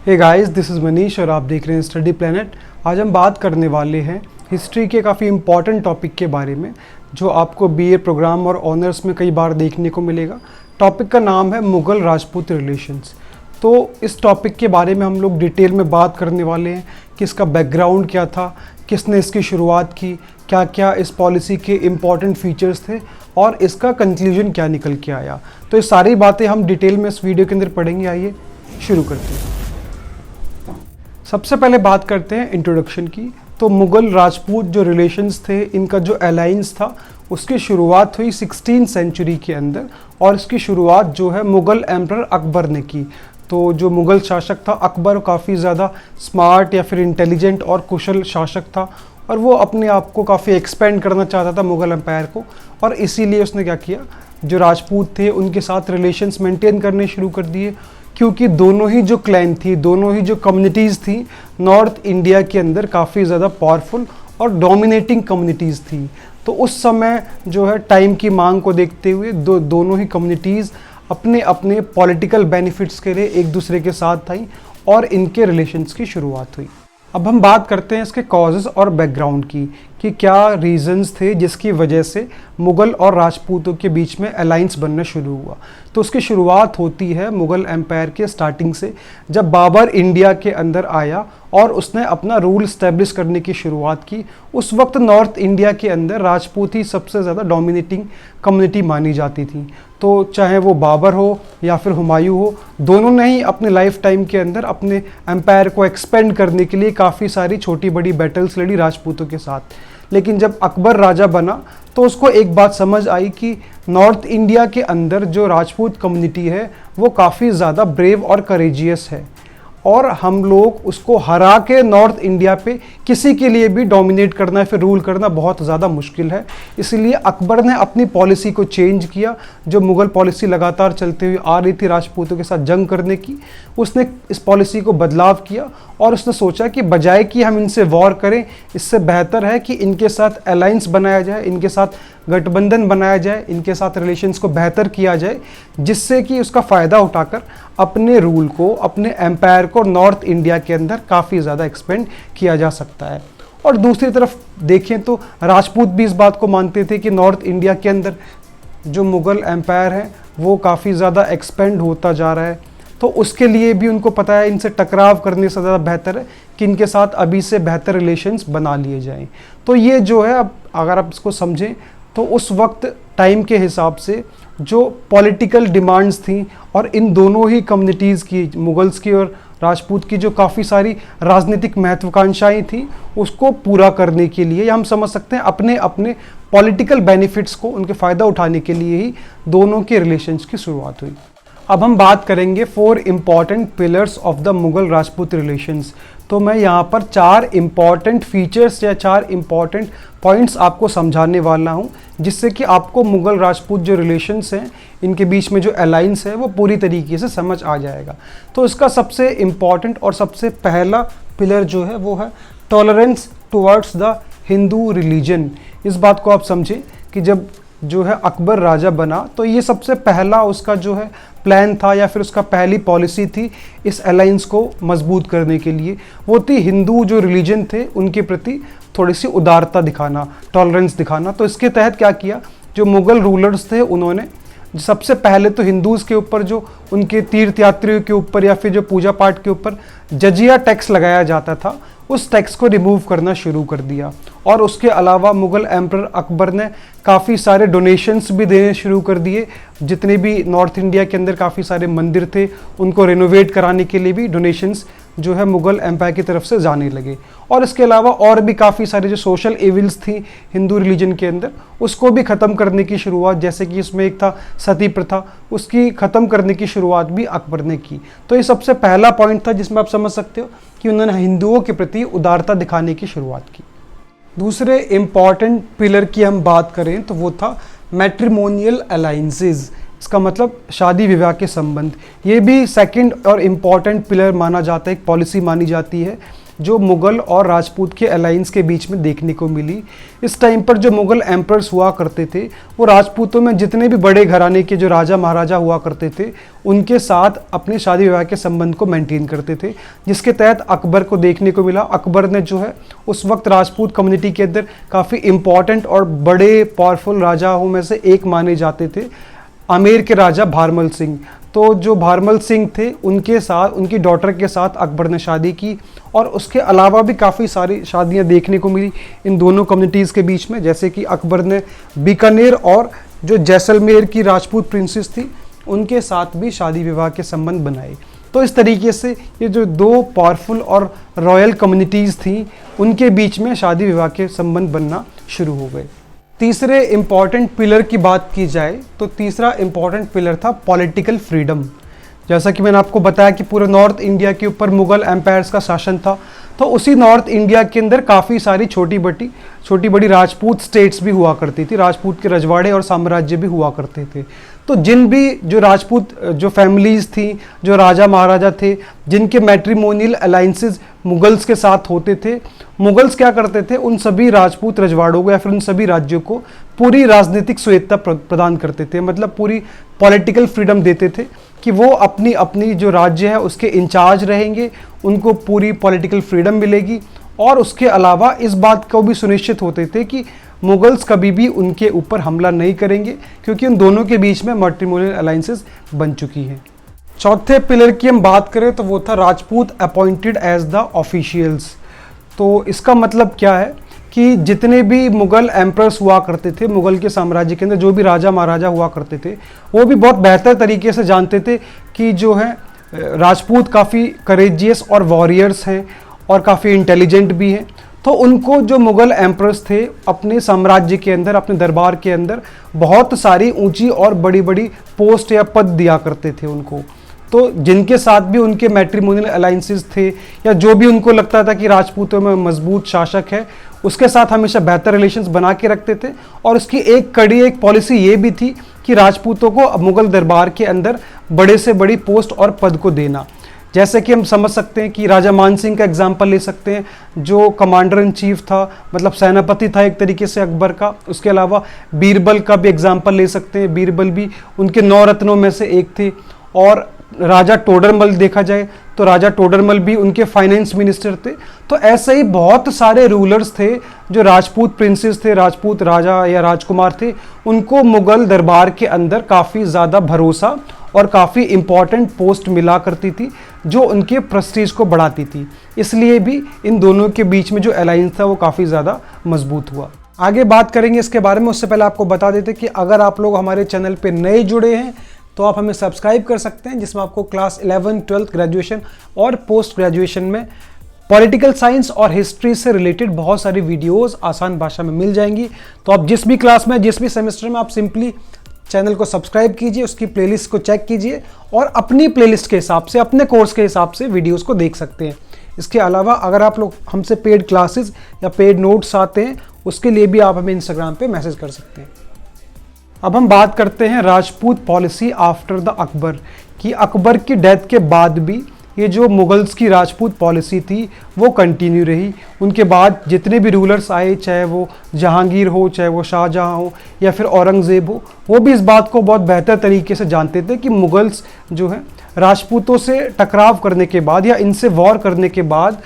Hey guys, this is Manish और आप देख रहे हैं स्टडी प्लैनेट। आज हम बात करने वाले हैं हिस्ट्री के काफ़ी इम्पॉर्टेंट टॉपिक के बारे में जो आपको बीए प्रोग्राम और ऑनर्स में कई बार देखने को मिलेगा। टॉपिक का नाम है मुग़ल राजपूत रिलेशंस। तो इस टॉपिक के बारे में हम लोग डिटेल में बात करने वाले हैं कि इसका बैकग्राउंड क्या था, किसने इसकी शुरुआत की, क्या क्या इस पॉलिसी के इम्पॉर्टेंट फीचर्स थे और इसका कंक्लूजन क्या निकल के आया। तो ये सारी बातें हम डिटेल में इस वीडियो के अंदर पढ़ेंगे। आइए शुरू करते हैं। सबसे पहले बात करते हैं इंट्रोडक्शन की। तो मुग़ल राजपूत जो रिलेशंस थे, इनका जो अलाइंस था उसकी शुरुआत हुई 16th सेंचुरी के अंदर और इसकी शुरुआत जो है मुग़ल एम्परर अकबर ने की। तो जो मुग़ल शासक था अकबर, काफ़ी ज़्यादा स्मार्ट या फिर इंटेलिजेंट और कुशल शासक था और वो अपने आप को काफ़ी एक्सपेंड करना चाहता था मुग़ल एम्पायर को, और इसीलिए उसने क्या किया, जो राजपूत थे उनके साथ रिलेशंस मेंटेन करने शुरू कर दिए, क्योंकि दोनों ही जो क्लैन थी, दोनों ही जो कम्युनिटीज़ थी नॉर्थ इंडिया के अंदर काफ़ी ज़्यादा पावरफुल और डोमिनेटिंग कम्युनिटीज़ थी। तो उस समय जो है टाइम की मांग को देखते हुए दोनों ही कम्युनिटीज़ अपने अपने पॉलिटिकल बेनिफिट्स के लिए एक दूसरे के साथ थी और इनके रिलेशंस की शुरुआत हुई। अब हम बात करते हैं इसके कॉजेज़ और बैकग्राउंड की कि क्या रीजंस थे जिसकी वजह से मुग़ल और राजपूतों के बीच में अलाइंस बनना शुरू हुआ। तो उसकी शुरुआत होती है मुग़ल एम्पायर के स्टार्टिंग से, जब बाबर इंडिया के अंदर आया और उसने अपना रूल इस्टेब्लिश करने की शुरुआत की। उस वक्त नॉर्थ इंडिया के अंदर राजपूत ही सबसे ज़्यादा डोमिनेटिंग कम्युनिटी मानी जाती थी। तो चाहे वो बाबर हो या फिर हुमायूं हो, दोनों ने ही अपने लाइफ टाइम के अंदर अपने एम्पायर को एक्सपेंड करने के लिए काफ़ी सारी छोटी बड़ी बैटल्स लड़ी राजपूतों के साथ। लेकिन जब अकबर राजा बना तो उसको एक बात समझ आई कि नॉर्थ इंडिया के अंदर जो राजपूत कम्युनिटी है वो काफ़ी ज़्यादा ब्रेव और करेजियस है और हम लोग उसको हरा के नॉर्थ इंडिया पे किसी के लिए भी डोमिनेट करना फिर रूल करना बहुत ज़्यादा मुश्किल है। इसलिए अकबर ने अपनी पॉलिसी को चेंज किया। जो मुग़ल पॉलिसी लगातार चलते हुए आ रही थी राजपूतों के साथ जंग करने की, उसने इस पॉलिसी को बदलाव किया और उसने सोचा कि बजाय कि हम इनसे वॉर करें, इससे बेहतर है कि इनके साथ अलाइंस बनाया जाए, इनके साथ गठबंधन बनाया जाए, इनके साथ रिलेशंस को बेहतर किया जाए, जिससे कि उसका फ़ायदा उठाकर अपने रूल को, अपने एम्पायर को नॉर्थ इंडिया के अंदर काफ़ी ज़्यादा एक्सपेंड किया जा सकता है। और दूसरी तरफ देखें तो राजपूत भी इस बात को मानते थे कि नॉर्थ इंडिया के अंदर जो मुग़ल एम्पायर है वो काफ़ी ज़्यादा एक्सपेंड होता जा रहा है। तो उसके लिए भी उनको पता है इनसे टकराव करने से ज़्यादा बेहतर है कि इनके साथ अभी से बेहतर रिलेशंस बना लिए जाएं। तो ये जो है, अब अगर आप इसको समझें तो उस वक्त टाइम के हिसाब से जो पॉलिटिकल डिमांड्स थी और इन दोनों ही कम्युनिटीज़ की, मुग़ल्स की और राजपूत की, जो काफ़ी सारी राजनीतिक महत्वाकांक्षाएं थी, उसको पूरा करने के लिए, या हम समझ सकते हैं अपने अपने पॉलिटिकल बेनिफिट्स को, उनके फ़ायदा उठाने के लिए ही दोनों के रिलेशंस की शुरुआत हुई। अब हम बात करेंगे 4 important pillars of the Mughal Rajput relations. तो मैं यहाँ पर 4 इम्पॉर्टेंट फीचर्स या 4 इम्पॉर्टेंट पॉइंट्स आपको समझाने वाला हूँ, जिससे कि आपको मुग़ल राजपूत जो रिलेशंस हैं, इनके बीच में जो अलाइंस है वो पूरी तरीके से समझ आ जाएगा। तो इसका सबसे इम्पॉर्टेंट और सबसे पहला पिलर जो है वो है tolerance towards the Hindu religion. इस बात को आप समझें कि जब जो है अकबर राजा बना तो ये सबसे पहला उसका जो है प्लान था या फिर उसका पहली पॉलिसी थी इस अलाइंस को मजबूत करने के लिए, वो थी हिंदू जो रिलीजन थे उनके प्रति थोड़ी सी उदारता दिखाना, टॉलरेंस दिखाना। तो इसके तहत क्या किया, जो मुग़ल रूलर्स थे उन्होंने सबसे पहले तो हिंदूज़ के ऊपर, जो उनके तीर्थ यात्रियों के ऊपर या फिर जो पूजा पाठ के ऊपर जजिया टैक्स लगाया जाता था, उस टैक्स को रिमूव करना शुरू कर दिया। और उसके अलावा मुग़ल एम्परर अकबर ने काफ़ी सारे डोनेशंस भी देने शुरू कर दिए। जितने भी नॉर्थ इंडिया के अंदर काफ़ी सारे मंदिर थे उनको रेनोवेट कराने के लिए भी डोनेशंस जो है मुग़ल एम्पायर की तरफ से जाने लगे। और इसके अलावा और भी काफ़ी सारे जो सोशल एविल्स थी हिंदू रिलीजन के अंदर, उसको भी ख़त्म करने की शुरुआत, जैसे कि इसमें एक था सती प्रथा, उसकी ख़त्म करने की शुरुआत भी अकबर ने की। तो ये सबसे पहला पॉइंट था जिसमें आप समझ सकते हो कि उन्होंने हिंदुओं के प्रति उदारता दिखाने की शुरुआत की। दूसरे इम्पॉर्टेंट पिलर की हम बात करें तो वो था मैट्रिमोनियल अलाइंसेस। इसका मतलब शादी विवाह के संबंध। ये भी सेकंड और इम्पॉर्टेंट पिलर माना जाता है, एक पॉलिसी मानी जाती है जो मुग़ल और राजपूत के अलायंस के बीच में देखने को मिली। इस टाइम पर जो मुग़ल एम्परर्स हुआ करते थे वो राजपूतों में जितने भी बड़े घराने के जो राजा महाराजा हुआ करते थे उनके साथ अपने शादी विवाह के संबंध को मेंटेन करते थे, जिसके तहत अकबर को देखने को मिला। अकबर ने जो है उस वक्त राजपूत कम्युनिटी के अंदर काफ़ी इम्पॉर्टेंट और बड़े पावरफुल राजाओं में से एक माने जाते थे, आमेर के राजा भारमल सिंह। तो जो भारमल सिंह थे उनके साथ, उनकी डॉटर के साथ अकबर ने शादी की, और उसके अलावा भी काफ़ी सारी शादियां देखने को मिली इन दोनों कम्युनिटीज़ के बीच में। जैसे कि अकबर ने बीकानेर और जो जैसलमेर की राजपूत प्रिंसेस थी उनके साथ भी शादी विवाह के संबंध बनाए। तो इस तरीके से ये जो दो पावरफुल और रॉयल कम्युनिटीज़ थी उनके बीच में शादी विवाह के संबंध बनना शुरू हो गए। तीसरे इम्पॉर्टेंट पिलर की बात की जाए तो तीसरा इम्पॉर्टेंट पिलर था पॉलिटिकल फ्रीडम। जैसा कि मैंने आपको बताया कि पूरे नॉर्थ इंडिया के ऊपर मुग़ल एम्पायर्स का शासन था, तो उसी नॉर्थ इंडिया के अंदर काफ़ी सारी छोटी बड़ी राजपूत स्टेट्स भी हुआ करती थी, राजपूत के रजवाड़े और साम्राज्य भी हुआ करते थे। तो जिन भी जो राजपूत जो फैमिलीज़ थी, जो राजा महाराजा थे, जिनके मैट्रिमोनियल अलाइंसेस मुगल्स के साथ होते थे, मुगल्स क्या करते थे, उन सभी राजपूत रजवाड़ों को या फिर उन सभी राज्यों को पूरी राजनीतिक स्वायत्तता प्रदान करते थे। मतलब पूरी पॉलिटिकल फ्रीडम देते थे कि वो अपनी अपनी जो राज्य है उसके इंचार्ज रहेंगे, उनको पूरी पॉलिटिकल फ्रीडम मिलेगी। और उसके अलावा इस बात को भी सुनिश्चित होते थे कि मुगल्स कभी भी उनके ऊपर हमला नहीं करेंगे, क्योंकि उन दोनों के बीच में मैट्रिमोनियल अलाइंसेस बन चुकी हैं। चौथे पिलर की हम बात करें तो वो था Rajput appointed as the officials. तो इसका मतलब क्या है कि जितने भी मुग़ल एम्परर्स हुआ करते थे, मुग़ल के साम्राज्य के अंदर जो भी राजा महाराजा हुआ करते थे, वो भी बहुत बेहतर तरीके से जानते थे कि जो है राजपूत काफ़ी करेजियस और वॉरियर्स हैं और काफ़ी इंटेलिजेंट भी हैं। तो उनको जो मुग़ल एम्परर्स थे अपने साम्राज्य के अंदर, अपने दरबार के अंदर बहुत सारी ऊंची और बड़ी बड़ी पोस्ट या पद दिया करते थे उनको। तो जिनके साथ भी उनके मैट्रिमोनियल अलाइंसेस थे या जो भी उनको लगता था कि राजपूतों में मजबूत शासक है, उसके साथ हमेशा बेहतर रिलेशंस बना के रखते थे। और उसकी एक पॉलिसी ये भी थी कि राजपूतों को मुग़ल दरबार के अंदर बड़े से बड़ी पोस्ट और पद को देना। जैसे कि हम समझ सकते हैं कि राजा मान सिंह का एग्जाम्पल ले सकते हैं, जो कमांडर इन चीफ था, मतलब सेनापति था एक तरीके से अकबर का। उसके अलावा बीरबल का भी एग्जाम्पल ले सकते हैं, बीरबल भी उनके 9 रत्नों में से एक थे। और राजा टोडरमल देखा जाए तो राजा टोडरमल भी उनके फाइनेंस मिनिस्टर थे। तो ऐसे ही बहुत सारे रूलर्स थे जो राजपूत प्रिंसेस थे, राजपूत राजा या राजकुमार थे, उनको मुग़ल दरबार के अंदर काफ़ी ज़्यादा भरोसा और काफ़ी इम्पॉर्टेंट पोस्ट मिला करती थी जो उनके प्रेस्टीज को बढ़ाती थी। इसलिए भी इन दोनों के बीच में जो अलायंस था वो काफ़ी ज़्यादा मजबूत हुआ। आगे बात करेंगे इसके बारे में, उससे पहले आपको बता देते कि अगर आप लोग हमारे चैनल पे नए जुड़े हैं तो आप हमें सब्सक्राइब कर सकते हैं, जिसमें आपको क्लास 11, 12 ग्रेजुएशन और पोस्ट ग्रेजुएशन में पॉलिटिकल साइंस और हिस्ट्री से रिलेटेड बहुत सारी वीडियोस आसान भाषा में मिल जाएंगी। तो आप जिस भी क्लास में, जिस भी सेमेस्टर में, आप सिंपली चैनल को सब्सक्राइब कीजिए, उसकी प्लेलिस्ट को चेक कीजिए और अपनी प्लेलिस्ट के हिसाब से, अपने कोर्स के हिसाब से वीडियोस को देख सकते हैं। इसके अलावा अगर आप लोग हमसे पेड क्लासेस या पेड नोट्स आते हैं, उसके लिए भी आप हमें इंस्टाग्राम पे मैसेज कर सकते हैं। अब हम बात करते हैं Rajput policy after the Akbar कि अकबर की डेथ के बाद भी ये जो मुगल्स की राजपूत पॉलिसी थी वो कंटिन्यू रही। उनके बाद जितने भी रूलर्स आए, चाहे वो जहांगीर हो, चाहे वो शाहजहां हो या फिर औरंगज़ेब हो, वो भी इस बात को बहुत बेहतर तरीके से जानते थे कि मुगल्स जो है राजपूतों से टकराव करने के बाद या इनसे वॉर करने के बाद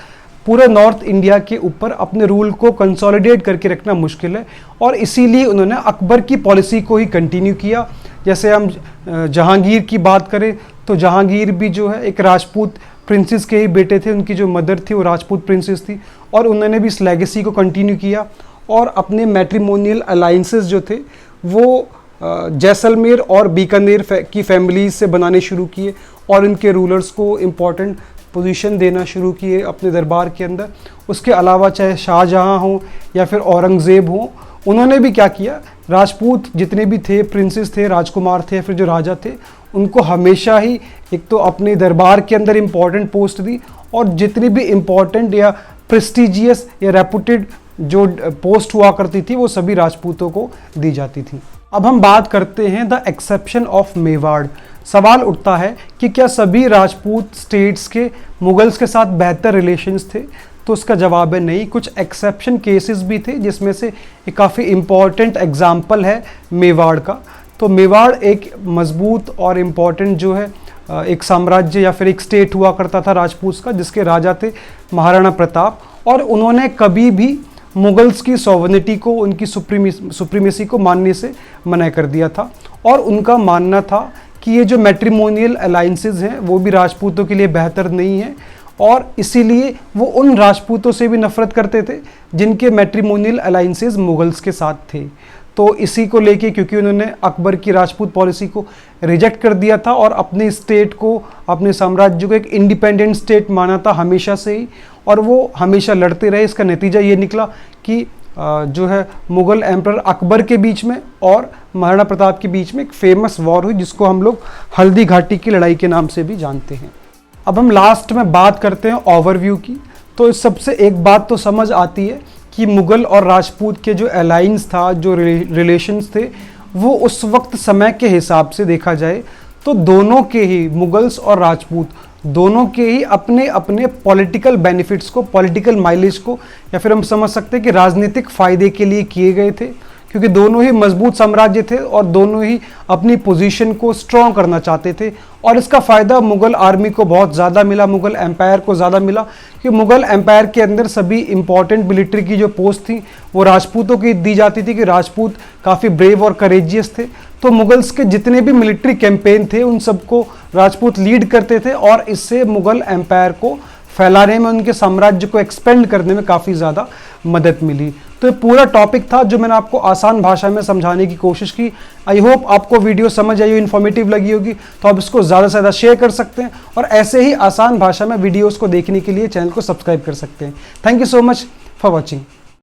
पूरे नॉर्थ इंडिया के ऊपर अपने रूल को कंसोलिडेट करके रखना मुश्किल है। और इसीलिए उन्होंने अकबर की पॉलिसी को ही कंटिन्यू किया। जैसे हम जहांगीर की बात करें तो जहांगीर भी जो है एक राजपूत प्रिंसेस के ही बेटे थे, उनकी जो मदर थी वो राजपूत प्रिंसेस थी, और उन्होंने भी इस लेगेसी को कंटिन्यू किया और अपने मैट्रिमोनियल अलाइंसेस जो थे वो जैसलमेर और बीकानेर की फैमिलीज से बनाने शुरू किए और इनके रूलर्स को इम्पॉर्टेंट पोजीशन देना शुरू किए अपने दरबार के अंदर। उसके अलावा चाहे शाहजहां हो या फिर औरंगज़ेब हो, उन्होंने भी क्या किया, राजपूत जितने भी थे, प्रिंसेस थे, राजकुमार थे, फिर जो राजा थे, उनको हमेशा ही एक तो अपने दरबार के अंदर इम्पॉर्टेंट पोस्ट दी और जितनी भी इम्पॉर्टेंट या प्रेस्टिजियस या रेपुटेड जो पोस्ट हुआ करती थी वो सभी राजपूतों को दी जाती थी। अब हम बात करते हैं द एक्सेप्शन ऑफ मेवाड़। सवाल उठता है कि क्या सभी राजपूत स्टेट्स के मुगल्स के साथ बेहतर रिलेशंस थे? तो उसका जवाब है नहीं। कुछ एक्सेप्शन केसेस भी थे, जिसमें से एक काफ़ी इम्पॉर्टेंट एग्जाम्पल है मेवाड़ का। तो मेवाड़ एक मजबूत और इम्पॉर्टेंट जो है एक साम्राज्य या फिर एक स्टेट हुआ करता था राजपूत का, जिसके राजा थे महाराणा प्रताप, और उन्होंने कभी भी मुगल्स की सॉवर्निटी को, उनकी सुप्रीमेसी को मानने से मना कर दिया था। और उनका मानना था कि ये जो मैट्रिमोनियल अलाइंसेस हैं वो भी राजपूतों के लिए बेहतर नहीं है, और इसीलिए वो उन राजपूतों से भी नफरत करते थे जिनके मैट्रिमोनियल अलाइंसेस मुगल्स के साथ थे। तो इसी को लेके, क्योंकि उन्होंने अकबर की राजपूत पॉलिसी को रिजेक्ट कर दिया था और अपने स्टेट को, अपने साम्राज्य को एक इंडिपेंडेंट स्टेट माना था हमेशा से ही, और वो हमेशा लड़ते रहे। इसका नतीजा ये निकला कि जो है मुगल एम्परर अकबर के बीच में और महाराणा प्रताप के बीच में एक फेमस वॉर हुई, जिसको हम लोग हल्दी घाटी की लड़ाई के नाम से भी जानते हैं। अब हम लास्ट में बात करते हैं ओवरव्यू की। तो इस सबसे एक बात तो समझ आती है कि मुगल और राजपूत के जो अलाइंस था, जो रिलेशंस थे, वो उस वक्त समय के हिसाब से देखा जाए तो दोनों के ही, मुगल्स और राजपूत दोनों के ही अपने अपने पॉलिटिकल बेनिफिट्स को, पॉलिटिकल माइलेज को, या फिर हम समझ सकते हैं कि राजनीतिक फायदे के लिए किए गए थे, क्योंकि दोनों ही मजबूत साम्राज्य थे और दोनों ही अपनी पोजीशन को स्ट्रॉन्ग करना चाहते थे। और इसका फ़ायदा मुगल आर्मी को बहुत ज़्यादा मिला, मुगल एम्पायर को ज़्यादा मिला, कि मुगल एम्पायर के अंदर सभी इंपॉर्टेंट मिलिट्री की जो पोस्ट थी वो राजपूतों की दी जाती थी, कि राजपूत काफ़ी ब्रेव और करेजियस थे। तो मुगल्स के जितने भी मिलिट्री कैंपेन थे उन सबको राजपूत लीड करते थे, और इससे मुगल एम्पायर को फैलाने में, उनके साम्राज्य को एक्सपेंड करने में काफ़ी ज़्यादा मदद मिली। तो ये पूरा टॉपिक था जो मैंने आपको आसान भाषा में समझाने की कोशिश की। आई होप आपको वीडियो समझ आई हो, इन्फॉर्मेटिव लगी होगी, तो आप इसको ज़्यादा से ज़्यादा शेयर कर सकते हैं, और ऐसे ही आसान भाषा में वीडियोज़ को देखने के लिए चैनल को सब्सक्राइब कर सकते हैं। Thank you so much for watching.